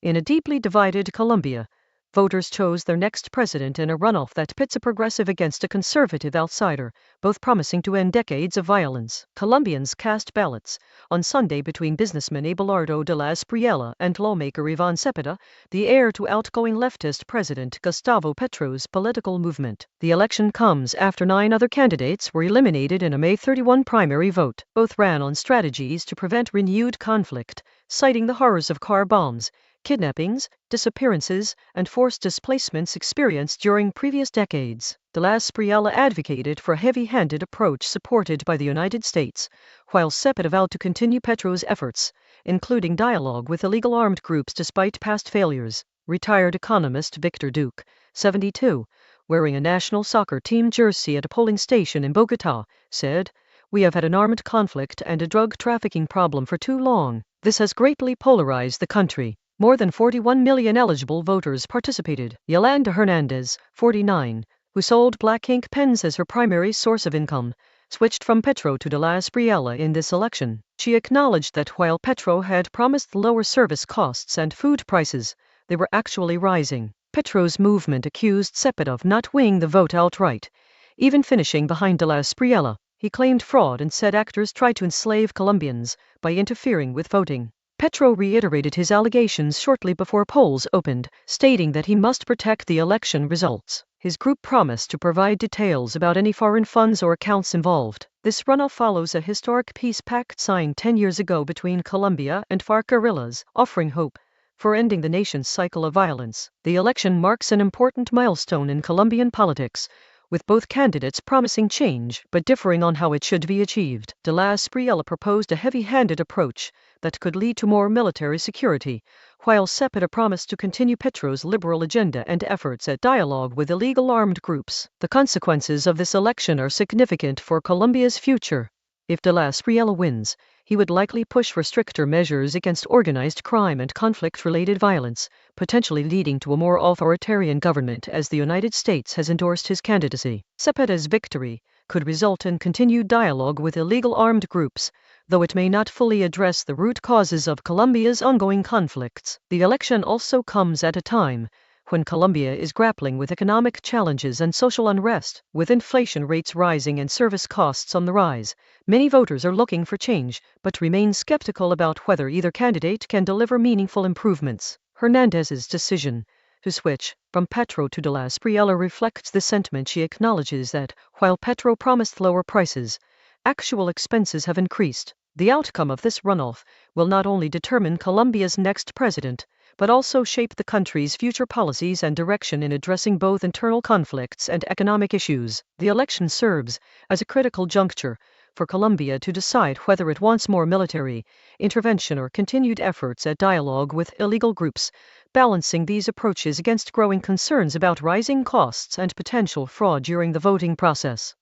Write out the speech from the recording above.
In a deeply divided Colombia, voters chose their next president in a runoff that pits a progressive against a conservative outsider, both promising to end decades of violence. Colombians cast ballots on Sunday between businessman Abelardo de la Espriella and lawmaker Iván Cepeda, the heir to outgoing leftist President Gustavo Petro's political movement. The election comes after 9 other candidates were eliminated in a May 31 primary vote. Both ran on strategies to prevent renewed conflict, citing the horrors of car bombs, kidnappings, disappearances, and forced displacements experienced during previous decades. De la Espriella advocated for a heavy-handed approach supported by the United States, while Cepeda vowed to continue Petro's efforts, including dialogue with illegal armed groups despite past failures. Retired economist Victor Duque, 72, wearing a national soccer team jersey at a polling station in Bogotá, said, "We have had an armed conflict and a drug trafficking problem for too long. This has greatly polarized the country." More than 41 million eligible voters participated. Yolanda Hernandez, 49, who sold black ink pens as her primary source of income, switched from Petro to de la Espriella in this election. She acknowledged that while Petro had promised lower service costs and food prices, they were actually rising. Petro's movement accused Cepeda of not winning the vote outright, even finishing behind de la Espriella. He claimed fraud and said actors tried to enslave Colombians by interfering with voting. Petro reiterated his allegations shortly before polls opened, stating that he must protect the election results. His group promised to provide details about any foreign funds or accounts involved. This runoff follows a historic peace pact signed 10 years ago between Colombia and FARC guerrillas, offering hope for ending the nation's cycle of violence. The election marks an important milestone in Colombian politics, with both candidates promising change but differing on how it should be achieved. De la Espriella proposed a heavy-handed approach that could lead to more military security, while Cepeda promised to continue Petro's liberal agenda and efforts at dialogue with illegal armed groups. The consequences of this election are significant for Colombia's future. If de la Espriella wins, he would likely push for stricter measures against organized crime and conflict-related violence, potentially leading to a more authoritarian government as the United States has endorsed his candidacy. Cepeda's victory could result in continued dialogue with illegal armed groups, though it may not fully address the root causes of Colombia's ongoing conflicts. The election also comes at a time when Colombia is grappling with economic challenges and social unrest. With inflation rates rising and service costs on the rise, many voters are looking for change, but remain skeptical about whether either candidate can deliver meaningful improvements. Hernandez's decision to switch from Petro to de la Espriella reflects this sentiment. She acknowledges that, while Petro promised lower prices, actual expenses have increased. The outcome of this runoff will not only determine Colombia's next president, but also shape the country's future policies and direction in addressing both internal conflicts and economic issues. The election serves as a critical juncture for Colombia to decide whether it wants more military intervention or continued efforts at dialogue with illegal groups, balancing these approaches against growing concerns about rising costs and potential fraud during the voting process.